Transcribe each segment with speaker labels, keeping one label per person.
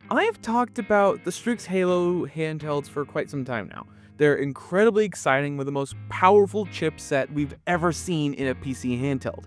Speaker 1: I've talked about the Strix Halo handhelds for quite some time now. They're incredibly exciting with the most powerful chipset we've ever seen in a PC handheld.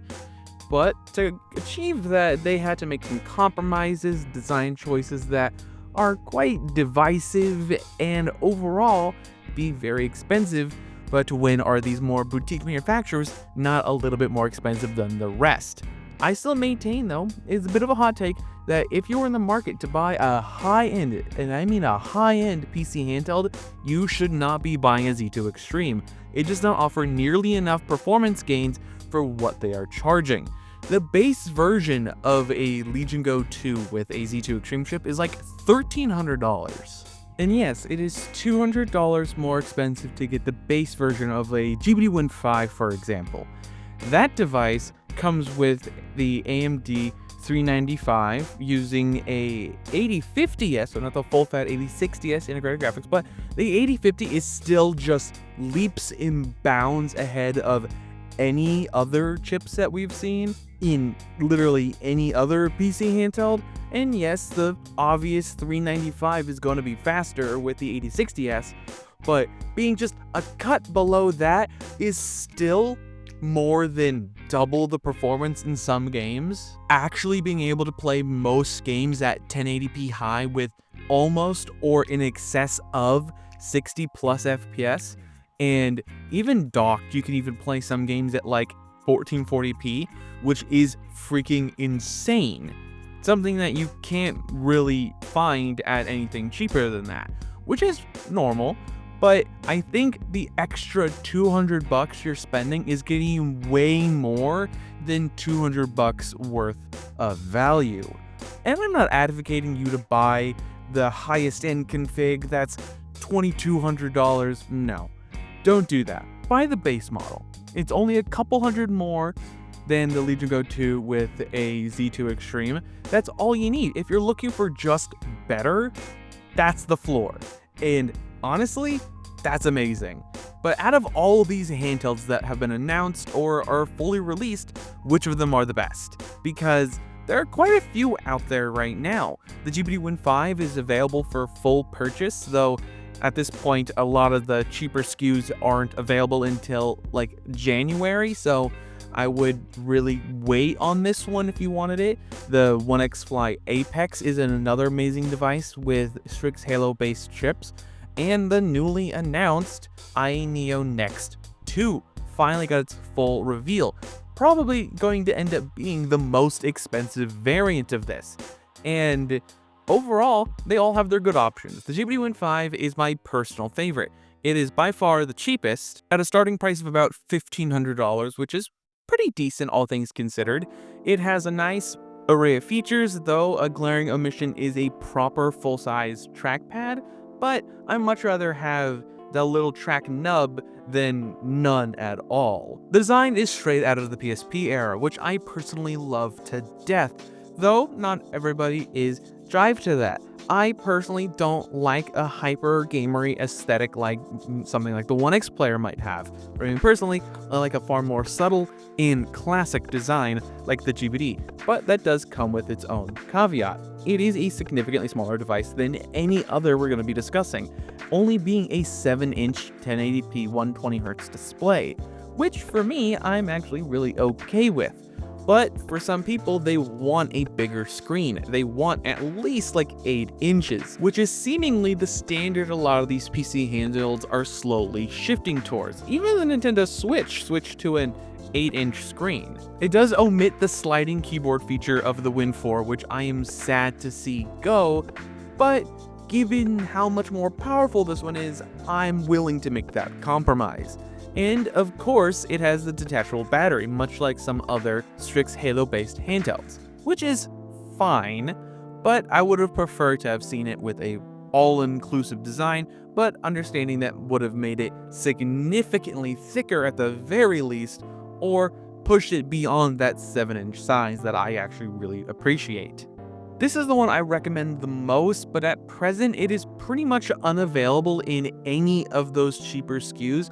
Speaker 1: But to achieve that, they had to make some compromises, design choices that are quite divisive and overall be very expensive. But to win are these more boutique manufacturers not a little bit more expensive than the rest. I still maintain, though, it's a bit of a hot take, that if you're in the market to buy a high-end, and I mean a high-end PC handheld, you should not be buying a Z2 Extreme. It does not offer nearly enough performance gains for what they are charging. The base version of a Legion Go 2 with a Z2 Extreme chip is like $1,300. And yes, it is $200 more expensive to get the base version of a GPD Win 5, for example. That device comes with the AMD 395 using a 8050S, so not the full-fat 8060S integrated graphics, but the 8050 is still just leaps and bounds ahead of any other chipset we've seen in literally any other PC handheld. And yes, the obvious 395 is going to be faster with the 8060S, but being just a cut below that is still more than double the performance in some games. Actually being able to play most games at 1080p high with almost or in excess of 60 plus FPS, and even docked, you can even play some games at like 1440p, which is freaking insane. Something that you can't really find at anything cheaper than that, which is normal. But I think the extra $200 you're spending is getting you way more than $200 worth of value. And I'm not advocating you to buy the highest end config that's $2,200. No, don't do that. Buy the base model. It's only a couple hundred more than the Legion Go 2 with a Z2 Extreme. That's all you need. If you're looking for just better, that's the floor. And honestly, that's amazing. But out of all of these handhelds that have been announced or are fully released, which of them are the best? Because there are quite a few out there right now. The GPD Win 5 is available for full purchase, though at this point a lot of the cheaper SKUs aren't available until like January, so I would really wait on this one if you wanted it. The One X Fly Apex is another amazing device with Strix Halo based chips. And the newly announced AYANEO Next 2 finally got its full reveal. Probably going to end up being the most expensive variant of this. And overall, they all have their good options. The GPD Win 5 is my personal favorite. It is by far the cheapest, at a starting price of about $1,500, which is pretty decent all things considered. It has a nice array of features, though a glaring omission is a proper full-size trackpad, but I'd much rather have the little track nub than none at all. The design is straight out of the PSP era, which I personally love to death, though not everybody is drive to that. I personally don't like a hyper gamery aesthetic like something like the One X player might have. For me personally, I like a far more subtle and classic design like the GPD, but that does come with its own caveat. It is a significantly smaller device than any other we're going to be discussing, only being a 7-inch 1080p 120Hz display, which for me, I'm actually really okay with. But for some people, they want a bigger screen. They want at least like 8 inches, which is seemingly the standard a lot of these PC handhelds are slowly shifting towards. Even the Nintendo Switch switched to an 8-inch screen. It does omit the sliding keyboard feature of the Win 4, which I am sad to see go, but given how much more powerful this one is, I'm willing to make that compromise. And of course, it has the detachable battery, much like some other Strix Halo-based handhelds, which is fine, but I would have preferred to have seen it with a all-inclusive design, but understanding that would have made it significantly thicker at the very least, or pushed it beyond that 7-inch size that I actually really appreciate. This is the one I recommend the most, but at present it is pretty much unavailable in any of those cheaper SKUs,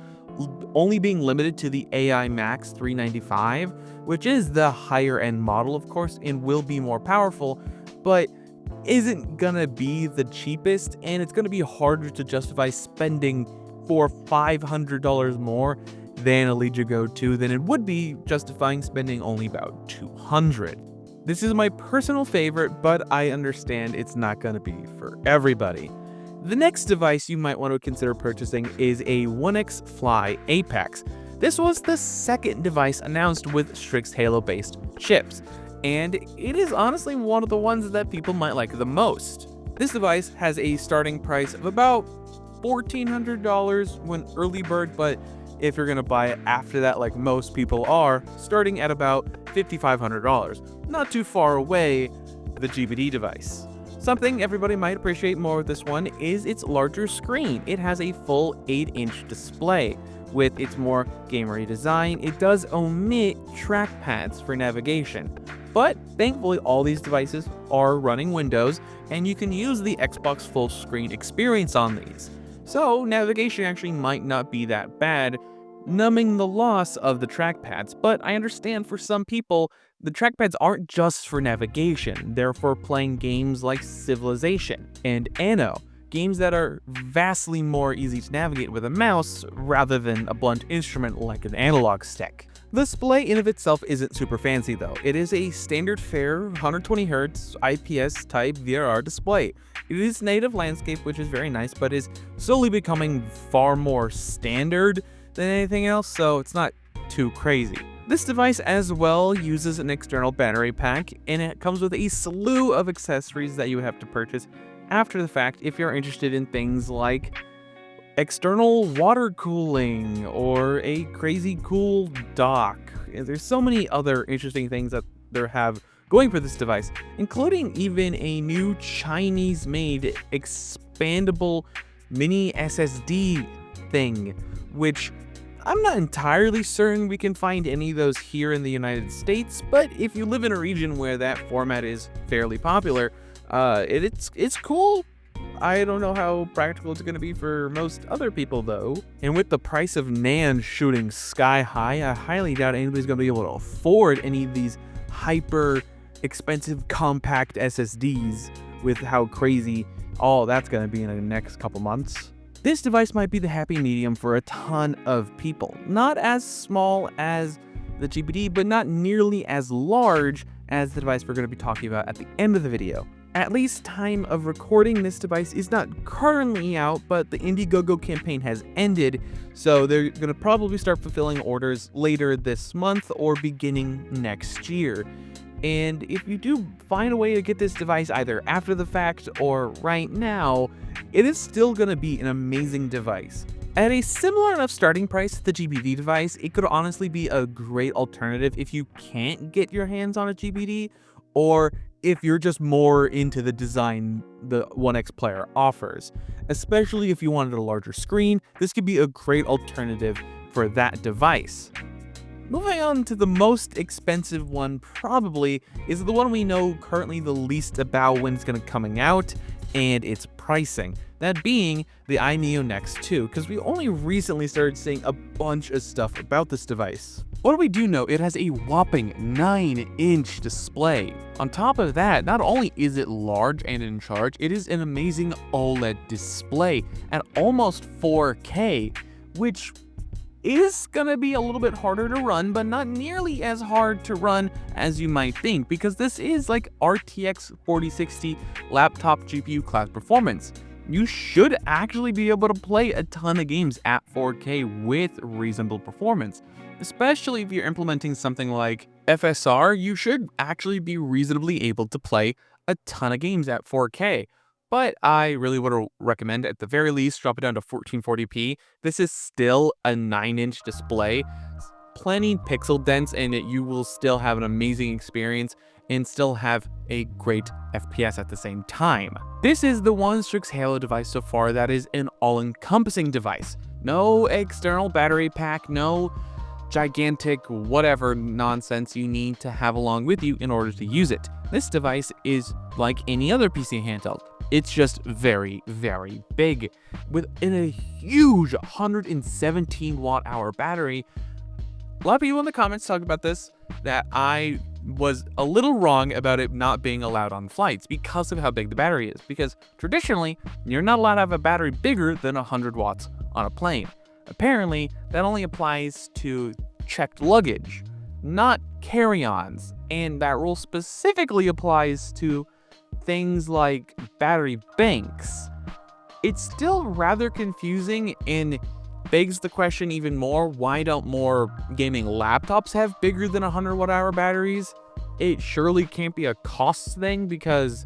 Speaker 1: only being limited to the AI Max 395, which is the higher end model of course and will be more powerful, but isn't gonna be the cheapest, and it's gonna be harder to justify spending for $500 more than a Legion Go 2 than it would be justifying spending only about $200. This is my personal favorite, but I understand it's not gonna be for everybody. The next device you might want to consider purchasing is a 1X Fly Apex. This was the second device announced with Strix Halo-based chips, and it is honestly one of the ones that people might like the most. This device has a starting price of about $1,400 when early bird, but if you're gonna buy it after that, like most people are, starting at about $5,500. Not too far away, the GPD device. Something everybody might appreciate more with this one is its larger screen. It has a full 8-inch display. With its more gamery design, it does omit trackpads for navigation. But thankfully, all these devices are running Windows, and you can use the Xbox full screen experience on these. So navigation actually might not be that bad, numbing the loss of the trackpads. But I understand for some people, the trackpads aren't just for navigation, they're for playing games like Civilization and AYANEO, games that are vastly more easy to navigate with a mouse rather than a blunt instrument like an analog stick. The display in of itself isn't super fancy though. It is a standard fare 120Hz IPS type VRR display. It is native landscape, which is very nice, but is slowly becoming far more standard than anything else, so it's not too crazy. This device as well uses an external battery pack, and it comes with a slew of accessories that you have to purchase after the fact if you're interested in things like external water cooling or a crazy cool dock. There's so many other interesting things that they have going for this device, including even a new Chinese-made expandable mini SSD thing, which I'm not entirely certain we can find any of those here in the United States, but if you live in a region where that format is fairly popular, it's cool. I don't know how practical it's going to be for most other people though. And with the price of NAND shooting sky high, I highly doubt anybody's going to be able to afford any of these hyper expensive compact SSDs with how crazy all that's going to be in the next couple months. This device might be the happy medium for a ton of people. Not as small as the GPD, but not nearly as large as the device we're going to be talking about at the end of the video. At least time of recording, this device is not currently out, but the Indiegogo campaign has ended, so they're going to probably start fulfilling orders later this month or beginning next year. And if you do find a way to get this device either after the fact or right now, it is still going to be an amazing device. At a similar enough starting price to the GPD device, it could honestly be a great alternative if you can't get your hands on a GPD, or if you're just more into the design the 1X player offers. Especially if you wanted a larger screen, this could be a great alternative for that device. Moving on to the most expensive one probably is the one we know currently the least about when it's going to coming out, and its pricing. That being the AYANEO Next 2, because we only recently started seeing a bunch of stuff about this device. What we do know, it has a whopping 9-inch display. On top of that, not only is it large and in charge, it is an amazing OLED display at almost 4K, which is gonna be a little bit harder to run, but not nearly as hard to run as you might think, because this is like RTX 4060 laptop GPU class performance. You should actually be able to play a ton of games at 4K with reasonable performance. Especially if you're implementing something like FSR, you should actually be reasonably able to play a ton of games at 4K. But I really would recommend, at the very least, drop it down to 1440p. This is still a 9-inch display, plenty pixel dense, and you will still have an amazing experience and still have a great FPS at the same time. This is the one Strix Halo device so far that is an all-encompassing device. No external battery pack, no gigantic whatever nonsense you need to have along with you in order to use it. This device is like any other PC handheld. It's just very, very big. Within a huge 117 watt-hour battery. A lot of people in the comments talk about this, that I was a little wrong about it not being allowed on flights because of how big the battery is, because traditionally, you're not allowed to have a battery bigger than 100 watts on a plane. Apparently, that only applies to checked luggage, not carry-ons, and that rule specifically applies to things like battery banks. It's still rather confusing and begs the question even more, why don't more gaming laptops have bigger than 100 watt-hour batteries? It surely can't be a cost thing, because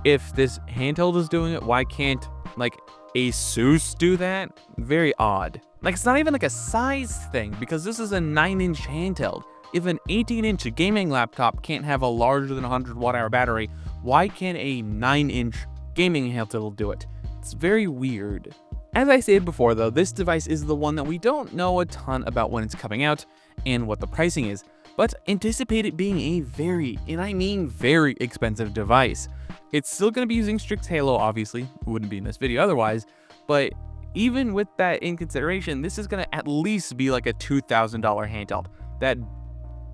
Speaker 1: if this handheld is doing it, why can't, like, Asus do that? Very odd. Like, it's not even like a size thing, because this is a 9-inch handheld. If an 18-inch gaming laptop can't have a larger than 100 watt-hour battery, why can't a 9-inch gaming handheld do it? It's very weird. As I stated before though, this device is the one that we don't know a ton about when it's coming out and what the pricing is, but anticipate it being a very, and I mean very expensive device. It's still going to be using Strix Halo, obviously, it wouldn't be in this video otherwise, but even with that in consideration, this is going to at least be like a $2,000 handheld. That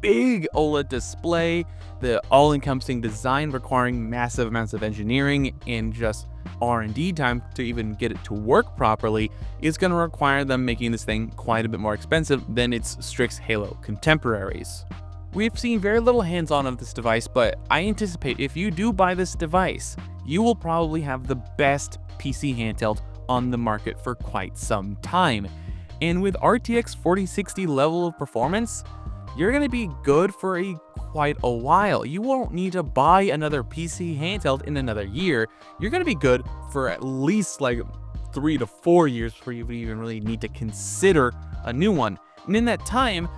Speaker 1: big OLED display, the all-encompassing design requiring massive amounts of engineering and just R&D time to even get it to work properly is going to require them making this thing quite a bit more expensive than its Strix Halo contemporaries. We've seen very little hands-on of this device, but I anticipate if you do buy this device, you will probably have the best PC handheld on the market for quite some time. And with RTX 4060 level of performance, you're going to be good for quite a while. You won't need to buy another PC handheld in another year. You're going to be good for at least like 3 to 4 years before you even really need to consider a new one. And in that time,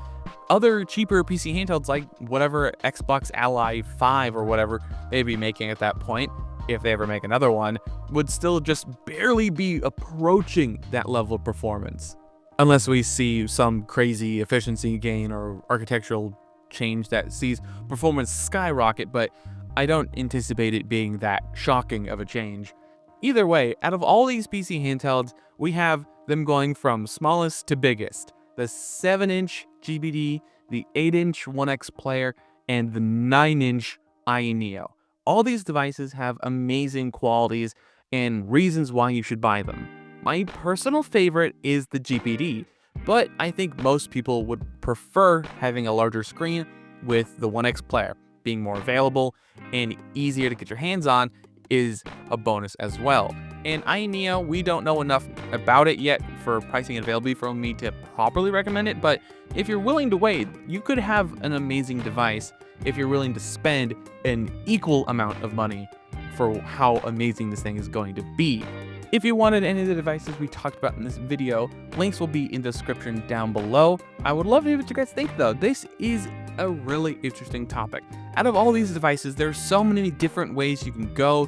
Speaker 1: other cheaper PC handhelds like whatever Xbox Ally 5 or whatever they'd be making at that point, if they ever make another one, would still just barely be approaching that level of performance. Unless we see some crazy efficiency gain or architectural change that sees performance skyrocket, but I don't anticipate it being that shocking of a change. Either way, out of all these PC handhelds, we have them going from smallest to biggest. The 7-inch GPD, the 8-inch 1X player, and the 9-inch AYANEO. All these devices have amazing qualities and reasons why you should buy them. My personal favorite is the GPD, but I think most people would prefer having a larger screen with the 1X player. Being more available and easier to get your hands on is a bonus as well. And AYANEO, we don't know enough about it yet for pricing and availability for me to properly recommend it, but if you're willing to wait, you could have an amazing device if you're willing to spend an equal amount of money for how amazing this thing is going to be. If you wanted any of the devices we talked about in this video, links will be in the description down below. I would love to hear what you guys think though. This is a really interesting topic. Out of all these devices, there's so many different ways you can go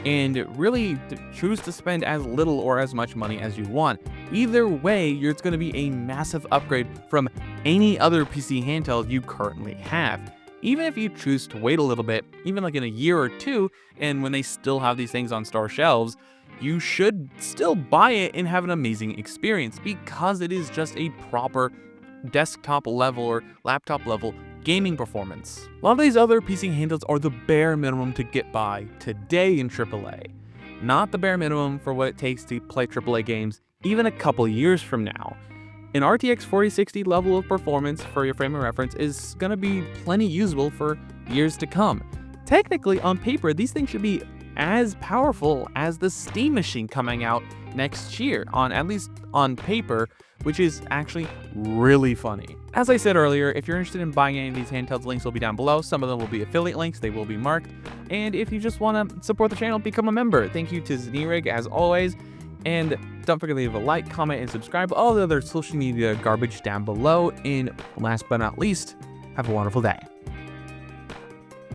Speaker 1: and really choose to spend as little or as much money as you want. Either way, it's going to be a massive upgrade from any other PC handheld you currently have. Even if you choose to wait a little bit, even like in a year or two, and when they still have these things on store shelves, you should still buy it and have an amazing experience because it is just a proper desktop level or laptop level gaming performance. A lot of these other PC handhelds are the bare minimum to get by today in AAA, not the bare minimum for what it takes to play AAA games even a couple years from now. An RTX 4060 level of performance for your frame of reference is going to be plenty usable for years to come. Technically, on paper, these things should be as powerful as the Steam Machine coming out next year, at least on paper, which is actually really funny. As I said earlier, if you're interested in buying any of these handhelds, links will be down below. Some of them will be affiliate links, they will be marked. And if you just want to support the channel, become a member. Thank you to Znerig as always. And don't forget to leave a like, comment, and subscribe. All the other social media garbage down below. And last but not least, have a wonderful day.